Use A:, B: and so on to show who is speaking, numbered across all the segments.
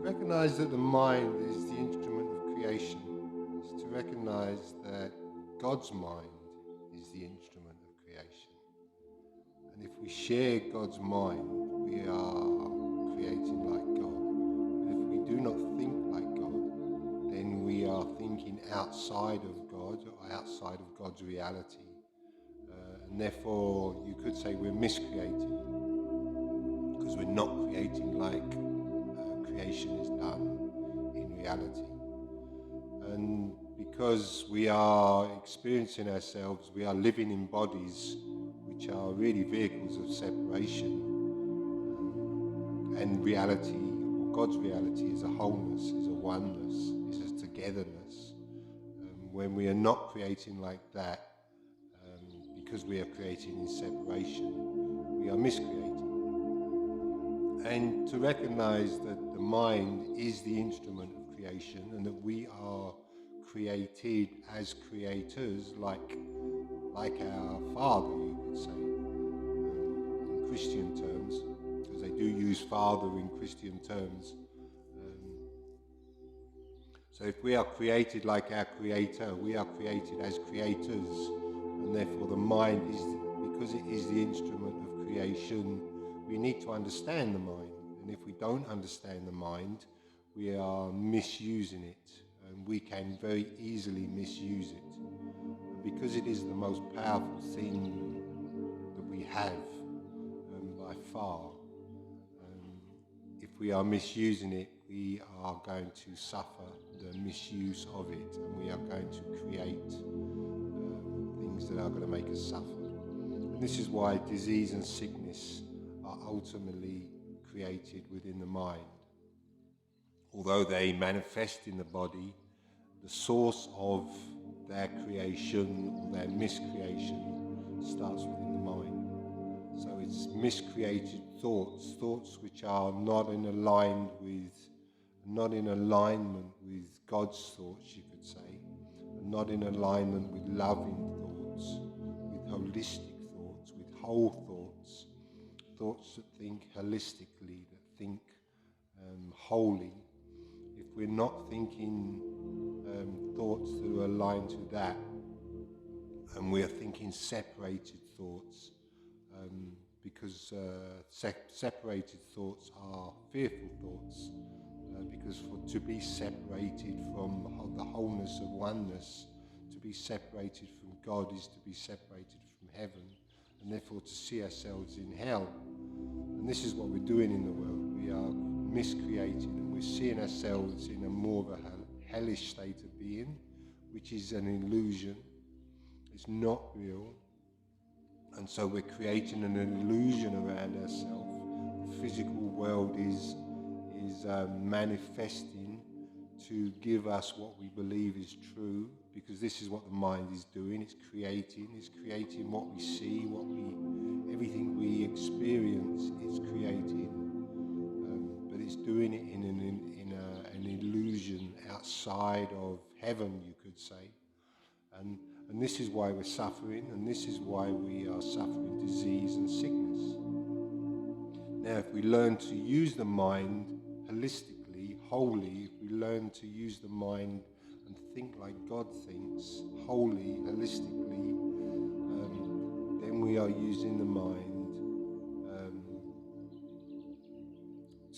A: recognize that the mind is the instrument of creation. Is to recognize that God's mind is the instrument of creation. And if we share God's mind, we are creating like God. But if we do not think like God, then we are thinking outside of God or outside of God's reality. And therefore, you could say we're miscreating because we're not creating like creation is done in reality. And because we are experiencing ourselves, we are living in bodies which are really vehicles of separation. And reality, or God's reality, is a wholeness, is a oneness, is a togetherness. When we are not creating like that, because we are creating in separation, we are miscreating. And to recognize that the mind is the instrument of creation and that we are created as creators like our Father, you could say, in Christian terms, because they do use Father in Christian terms. So if we are created like our Creator, we are created as creators, and therefore the mind is, because it is the instrument of creation, we need to understand the mind. And if we don't understand the mind, we are misusing it, and we can very easily misuse it. And because it is the most powerful thing that we have, by far, if we are misusing it, we are going to suffer the misuse of it, and we are going to create things that are going to make us suffer. And this is why disease and sickness are ultimately created within the mind. Although they manifest in the body, the source of their creation or their miscreation starts within the mind. So it's miscreated thoughts which are not in alignment with God's thoughts, you could say, and not in alignment with loving thoughts, with holistic thoughts, with whole thoughts that think holistically, that think wholly. If we're not thinking thoughts that are aligned to that, and we are thinking separated thoughts, because separated thoughts are fearful thoughts, because to be separated from the wholeness of oneness, to be separated from God is to be separated from heaven, and therefore to see ourselves in hell. And this is what we're doing in the world. We are miscreating, and we're seeing ourselves in a more of a hellish state of being, which is an illusion. It's not real. And so we're creating an illusion around ourselves. The physical world is manifesting to give us what we believe is true, because this is what the mind is doing. It's creating what we see, everything we experience. It's creating, but it's doing it in an illusion outside of heaven, you could say. And this is why we're suffering, and this is why we are suffering disease and sickness. Now, if we learn to use the mind holistically, wholly, if we learn to use the mind and think like God thinks, wholly, holistically, then we are using the mind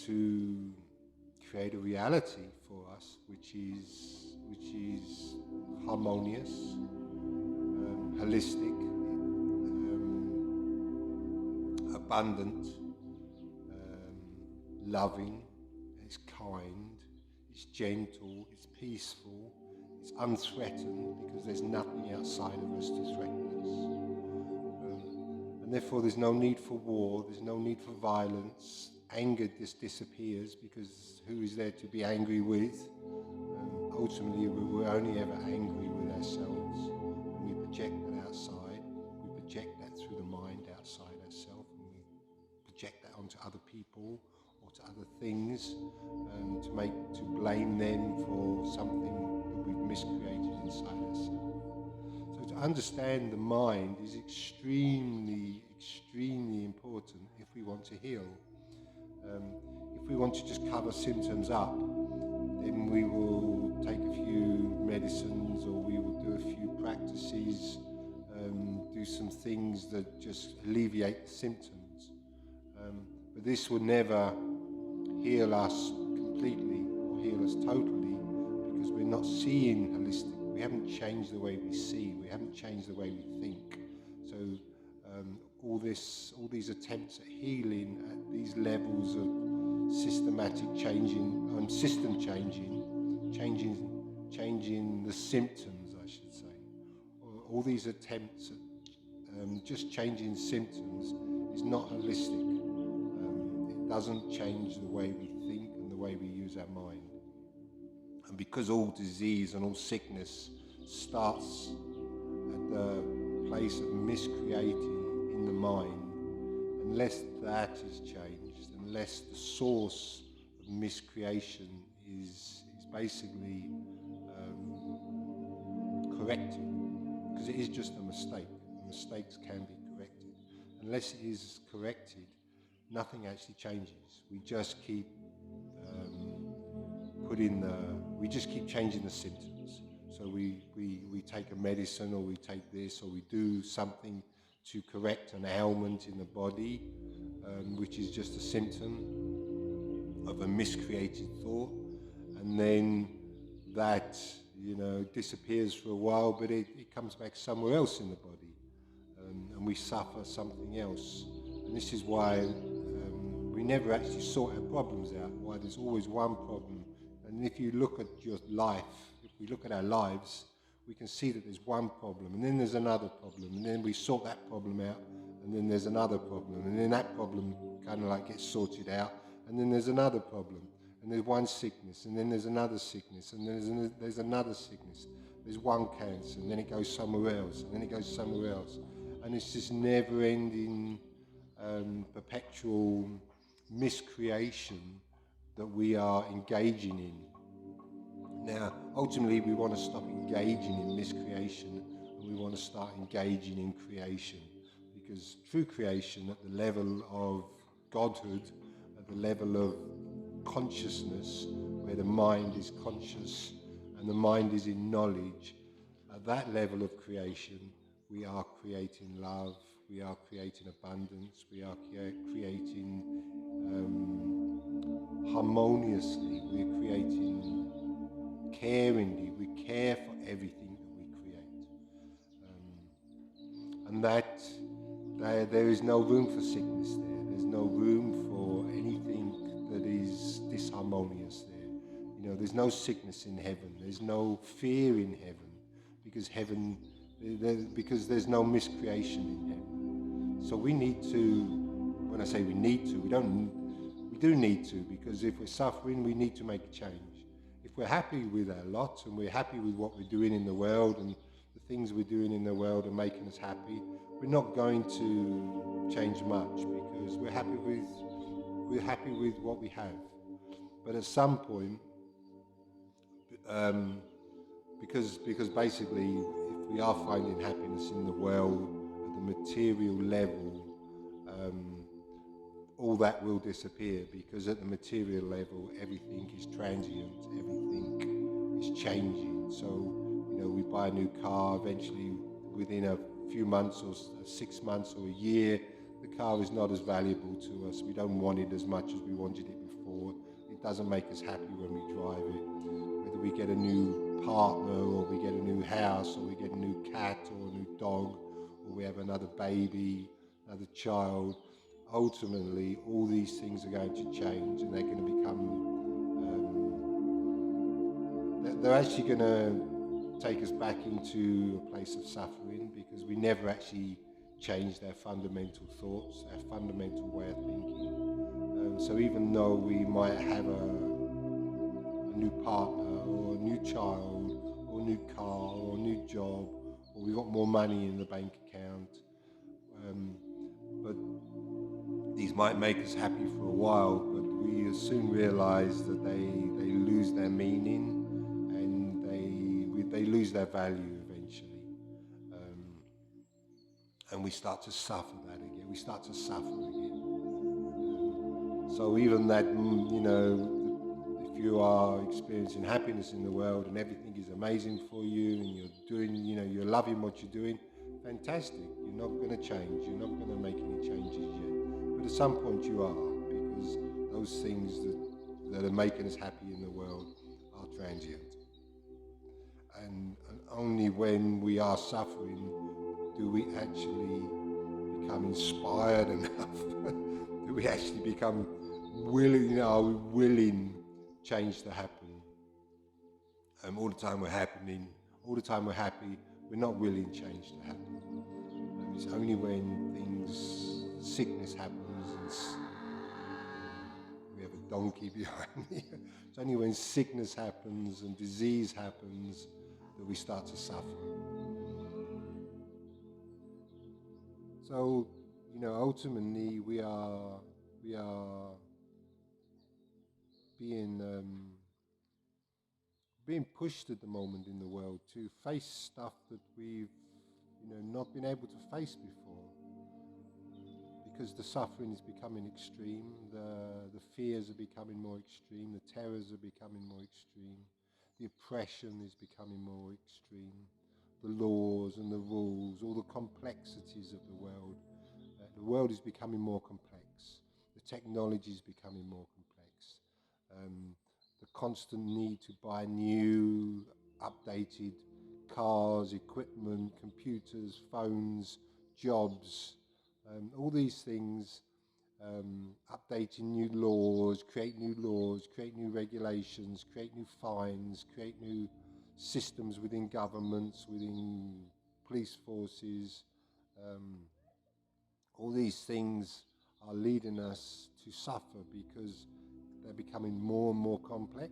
A: to create a reality for us, which is harmonious, holistic, abundant, loving, it's kind, it's gentle, it's peaceful, it's unthreatened, because there's nothing outside of us to threaten us. And therefore there's no need for war, there's no need for violence. Anger just disappears, because who is there to be angry with? Ultimately, we're only ever angry with ourselves, and we project that outside. We project that through the mind outside ourselves, and we project that onto other people or to other things, to blame them for something that we've miscreated inside ourselves. So to understand the mind is extremely, extremely important if we want to heal. If we want to just cover symptoms up, then we will take a few medicines, or we will do a few practices, do some things that just alleviate the symptoms. But this will never heal us completely or heal us totally, because we're not seeing holistic. We haven't changed the way we see. We haven't changed the way we think. So all these attempts at healing at these levels of systematic changing, system changing the symptoms, I should say. All these attempts at just changing symptoms is not holistic. It doesn't change the way we think and the way we use our mind. And because all disease and all sickness starts at the place of miscreating in the mind, unless that is changed, unless the source of miscreation is basically corrected, because it is just a mistake. Mistakes can be corrected. Unless it is corrected, nothing actually changes. We just keep we just keep changing the symptoms. So we take a medicine, or we take this, or we do something to correct an ailment in the body, which is just a symptom of a miscreated thought, and then that disappears for a while, but it comes back somewhere else in the body, and we suffer something else. And this is why we never actually sort our problems out, why there's always one problem. And if you look at your life, if we look at our lives, we can see that there's one problem, and then there's another problem, and then we sort that problem out, and then there's another problem, and then that problem kind of like gets sorted out, and then there's another problem, and there's one sickness, and then there's another sickness, and then there's another sickness. There's one cancer, and then it goes somewhere else, and then it goes somewhere else. And it's this never-ending, perpetual miscreation that we are engaging in. Now, ultimately, we want to stop engaging in miscreation, and we want to start engaging in creation, because true creation at the level of godhood, at the level of consciousness, where the mind is conscious and the mind is in knowledge, at that level of creation, we are creating love, we are creating abundance, we are creating harmoniously, we're creating caringly, we care for everything that we create. And that there is no room for sickness there. There's no room for anything that is disharmonious there. There's no sickness in heaven. There's no fear in heaven, because there's no miscreation in heaven. So we need to, when I say we need to, we do need to, because if we're suffering, we need to make a change. If we're happy with our lot, and we're happy with what we're doing in the world, and the things we're doing in the world are making us happy, we're not going to change much, because we're happy with what we have. But at some point, because basically, if we are finding happiness in the world at the material level, all that will disappear, because at the material level, everything is transient, everything is changing. So, we buy a new car, eventually within a few months or 6 months or a year, the car is not as valuable to us. We don't want it as much as we wanted it before. It doesn't make us happy when we drive it. Whether we get a new partner, or we get a new house, or we get a new cat or a new dog, or we have another baby, another child, ultimately all these things are going to change, and they're going to become they're actually going to take us back into a place of suffering, because we never actually changed our fundamental thoughts, our fundamental way of thinking. So even though we might have a new partner, or a new child, or a new car, or a new job, or we got more money in the bank account, but these might make us happy for a while, but we soon realize that they lose their meaning, and they lose their value eventually. And we start to suffer that again. We start to suffer again. So even that, if you are experiencing happiness in the world and everything is amazing for you and you're doing, you're loving what you're doing, fantastic. You're not going to change. You're not going to make any changes yet. But at some point you are, because those things that are making us happy in the world are transient. And only when we are suffering do we actually become inspired enough, do we actually become willing, are we willing change to happen? All the time we're all the time we're happy, we're not willing change to happen. It's only when sickness happens, and we have a donkey behind me. It's only when sickness happens and disease happens that we start to suffer. So, ultimately we are being pushed at the moment in the world to face stuff that we've not been able to face before, because the suffering is becoming extreme, the fears are becoming more extreme, the terrors are becoming more extreme, the oppression is becoming more extreme, the laws and the rules, all the complexities of the world. The world is becoming more complex. The technology is becoming more complex. The constant need to buy new, updated cars, equipment, computers, phones, jobs, all these things, updating new laws, create new regulations, create new fines, create new systems within governments, within police forces. All these things are leading us to suffer because they're becoming more and more complex,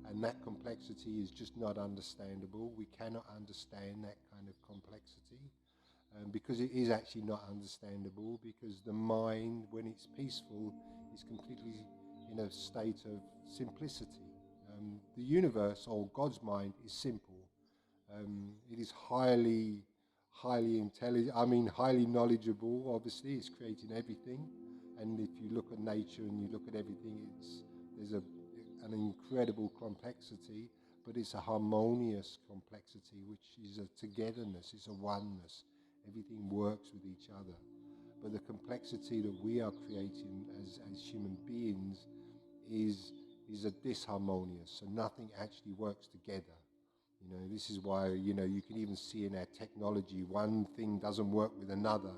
A: and that complexity is just not understandable. We cannot understand that kind of complexity because it is actually not understandable, because the mind, when it's peaceful, is completely in a state of simplicity. The universe, or God's mind, is simple. It is highly intelligent, highly knowledgeable. Obviously, it's creating everything. And if you look at nature and you look at everything, there's an incredible complexity, but it's a harmonious complexity, which is a togetherness, it's a oneness. Everything works with each other. But the complexity that we are creating as human beings is a disharmonious, so nothing actually works together. This is why, you can even see in our technology, one thing doesn't work with another.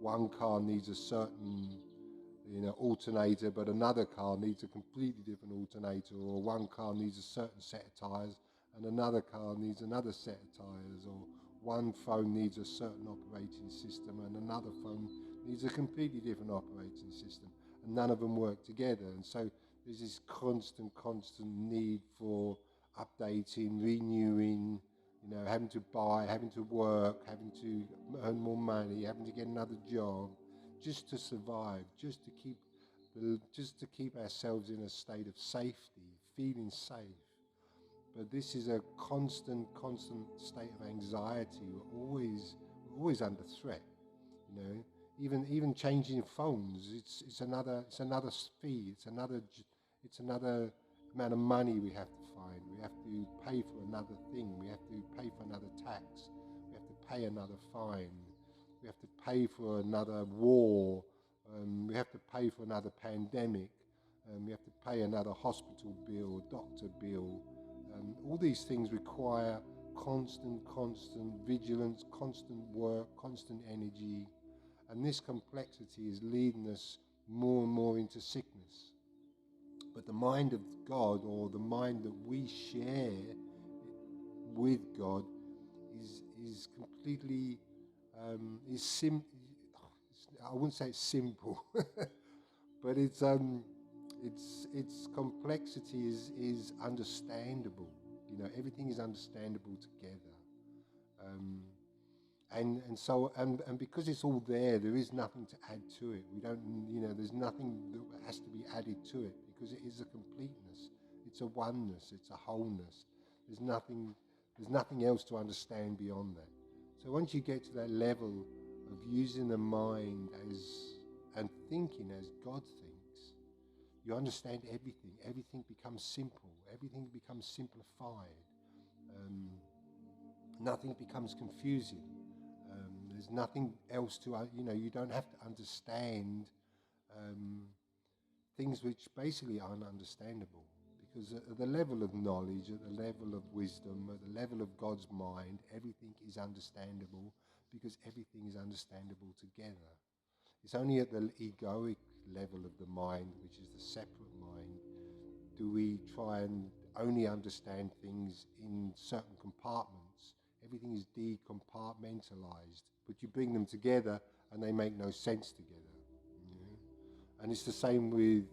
A: One car needs a certain, alternator, but another car needs a completely different alternator, or one car needs a certain set of tires and another car needs another set of tires, or one phone needs a certain operating system and another phone needs a completely different operating system, and none of them work together. And so there's this constant need for updating, renewing, having to buy, having to work, having to earn more money, having to get another job, just to survive, just to keep ourselves in a state of safety, feeling safe. But this is a constant state of anxiety. We're always under threat. Even changing phones, it's another fee. It's another amount of money we have to find. We have to pay for another thing. We have to pay for another tax. We have to pay another fine. We have to pay for another war. We have to pay for another pandemic. We have to pay another hospital bill, doctor bill. All these things require constant vigilance, constant work, constant energy. And this complexity is leading us more and more into sickness. But the mind of God, or the mind that we share with God, is completely I wouldn't say it's simple, but its complexity is understandable. Everything is understandable together, and because it's all there is nothing to add to it. We don't, there's nothing that has to be added to it, because it is a completeness. It's a oneness. It's a wholeness. There's nothing else to understand beyond that. So once you get to that level of using the mind and thinking as God thinks, you understand everything. Everything becomes simple. Everything becomes simplified. Nothing becomes confusing. There's nothing else to, you don't have to understand things which basically are ununderstandable. Because at the level of knowledge, at the level of wisdom, at the level of God's mind, everything is understandable because everything is understandable together. It's only at the egoic level of the mind, which is the separate mind, do we try and only understand things in certain compartments. Everything is decompartmentalized, but you bring them together and they make no sense together. And it's the same with,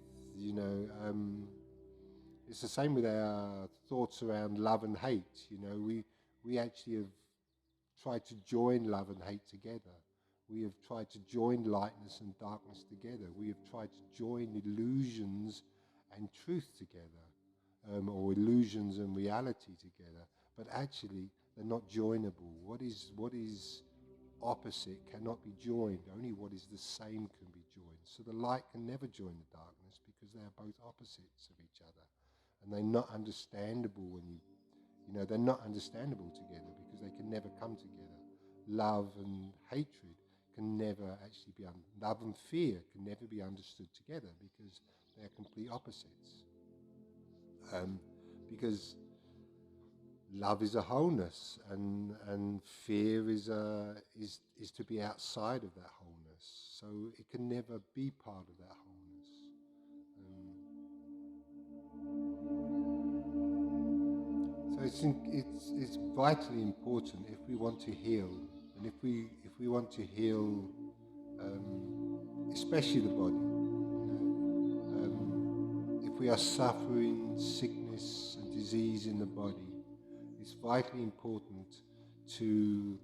A: it's the same with our thoughts around love and hate. We actually have tried to join love and hate together. We have tried to join lightness and darkness together. We have tried to join illusions and truth together, or illusions and reality together. But actually, they're not joinable. What is opposite cannot be joined. Only what is the same can be joined. So the light can never join the darkness because they are both opposites of each other. And they're not understandable they're not understandable together because they can never come together. Love and hatred can never actually be, love and fear can never be understood together because they're complete opposites. Because love is a wholeness, and fear is to be outside of that wholeness. So it can never be part of that wholeness. So it's vitally important if we want to heal, and if we want to heal, especially the body. If we are suffering sickness and disease in the body, it's vitally important to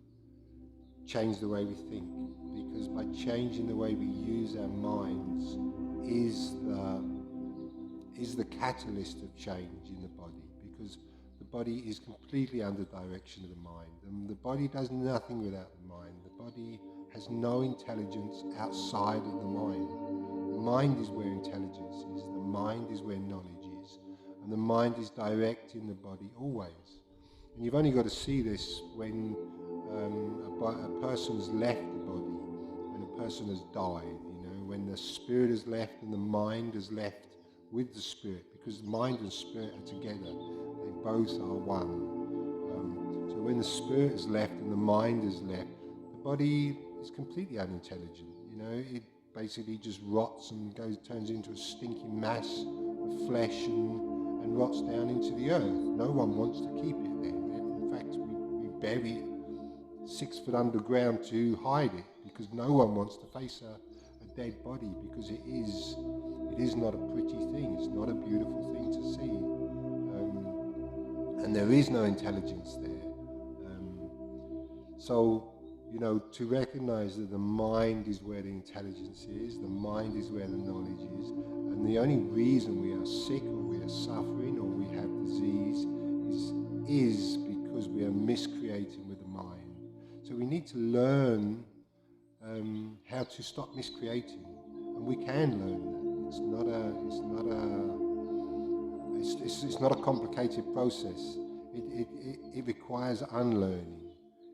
A: change the way we think, because by changing the way we use our minds is the catalyst of change in the body, because the body is completely under direction of the mind, and the body does nothing without the mind. The body has no intelligence outside of the mind. The mind is where intelligence is, the mind is where knowledge is, and the mind is directing the body always. And you've only got to see this when a person's left the body, when a person has died, when the spirit has left and the mind has left with the spirit, because mind and spirit are together. They both are one. So when the spirit is left and the mind is left, the body is completely unintelligent. It basically just rots and turns into a stinking mass of flesh and rots down into the earth. No one wants to keep it there. In fact, we bury it 6 foot underground to hide it, because no one wants to face a dead body, because it is not a pretty thing. It's not a beautiful thing to see. And there is no intelligence there. So, to recognize that the mind is where the intelligence is, the mind is where the knowledge is, and the only reason we are sick or we are suffering or we have disease is because we are miscreating with the mind. So we need to learn how to stop miscreating, and we can learn that. It's not a complicated process. It requires unlearning.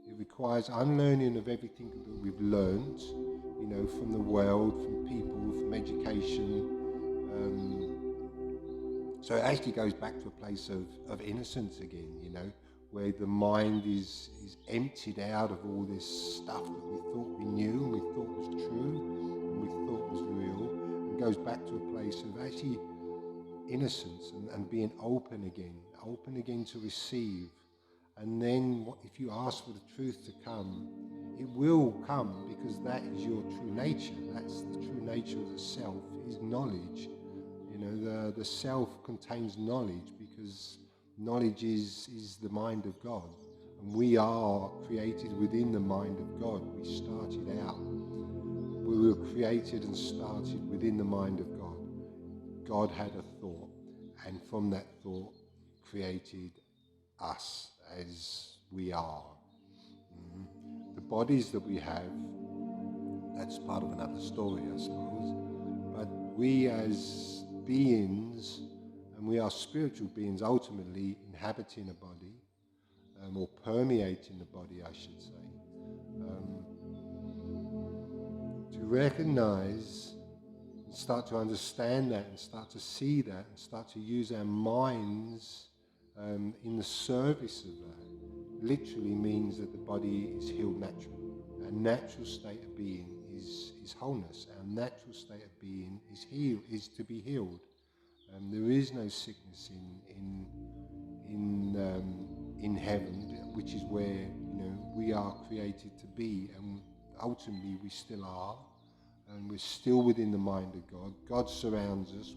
A: It requires unlearning of everything that we've learned, from the world, from people, from education. So it actually goes back to a place of innocence again, where the mind is emptied out of all this stuff that we thought we knew and we thought was true and we thought was real, and goes back to a place of actually innocence and being open again to receive. And then if you ask for the truth to come, it will come, because that is your true nature. That's the true nature of the self, is knowledge. The self contains knowledge, because knowledge is the mind of God. And we are created within the mind of God. We started out. We were created and started within the mind of God. God had a thought, and from that thought created us as we are. The bodies that we have, that's part of another story, I suppose. But we as beings, and we are spiritual beings ultimately inhabiting a body, or permeating the body, I should say. To recognize and start to understand that and start to see that and start to use our minds in the service of that literally means that the body is healed naturally. Our natural state of being is wholeness. Our natural state of being is to be healed. There is no sickness in heaven, which is where we are created to be, and ultimately we still are, and we're still within the mind of God. God surrounds us.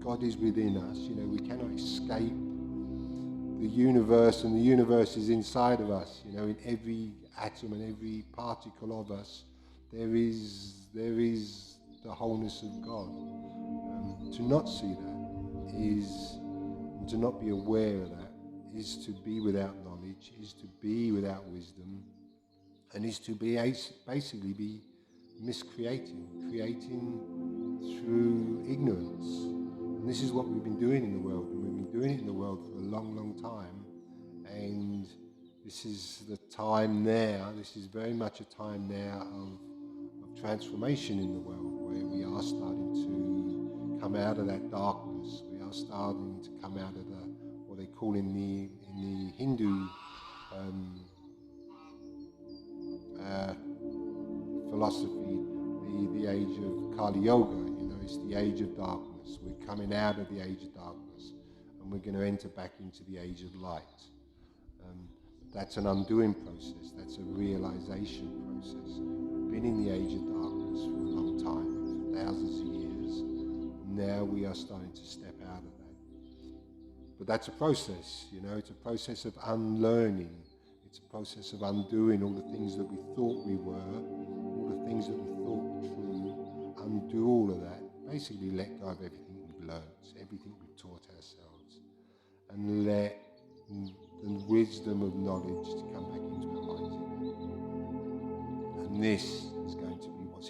A: God is within us. We cannot escape the universe, and the universe is inside of us. In every atom and every particle of us, there is the wholeness of God. To not see that and to not be aware of that is to be without knowledge, is to be without wisdom, and is to basically be creating through ignorance. And this is what we've been doing in the world, and we've been doing it in the world for a long, long time. And this is the time now, this is very much a time now of transformation in the world, where we are starting to come out of that darkness. We are starting to come out of what they call in the Hindu philosophy, the age of Kali Yoga. It's the age of darkness. We're coming out of the age of darkness, and we're going to enter back into the age of light. That's an undoing process. That's a realization process. We've been in the age of darkness for a long time, for thousands of years. Now we are starting to step out of that. But that's a process, it's a process of unlearning. It's a process of undoing all the things that we thought we were, all the things that we thought were true. Undo all of that. Basically let go of everything we've learned, everything we've taught ourselves, and let the wisdom of knowledge to come back into our minds again. And this is going to be what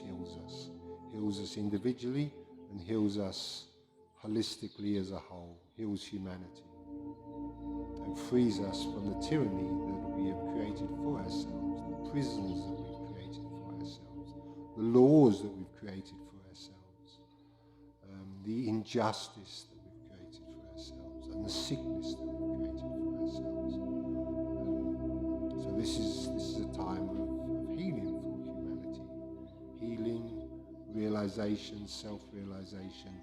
A: heals us individually, and heals us holistically as a whole, heals humanity, and frees us from the tyranny that we have created for ourselves, the prisons that we've created for ourselves, the laws that we've created for ourselves, the injustice that we've created for ourselves, and the sickness that we've created for ourselves. So this is a time of healing for humanity. Healing, realization, self-realization,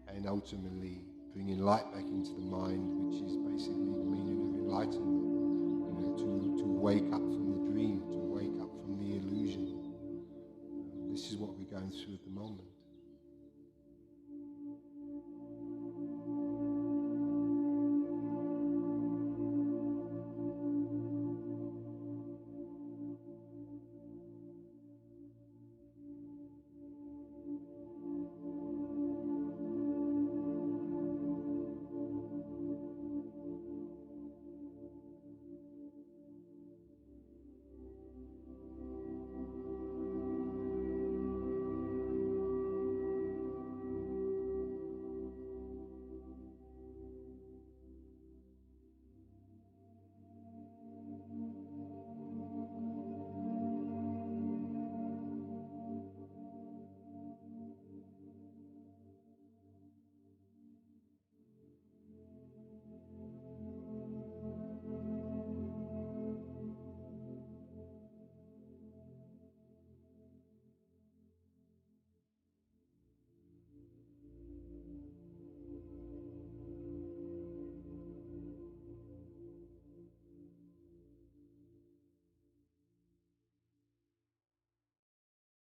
A: and ultimately bringing light back into the mind, which is basically the meaning of enlightenment, to wake up from the dream, to wake up from the illusion. This is what we're going through at the moment.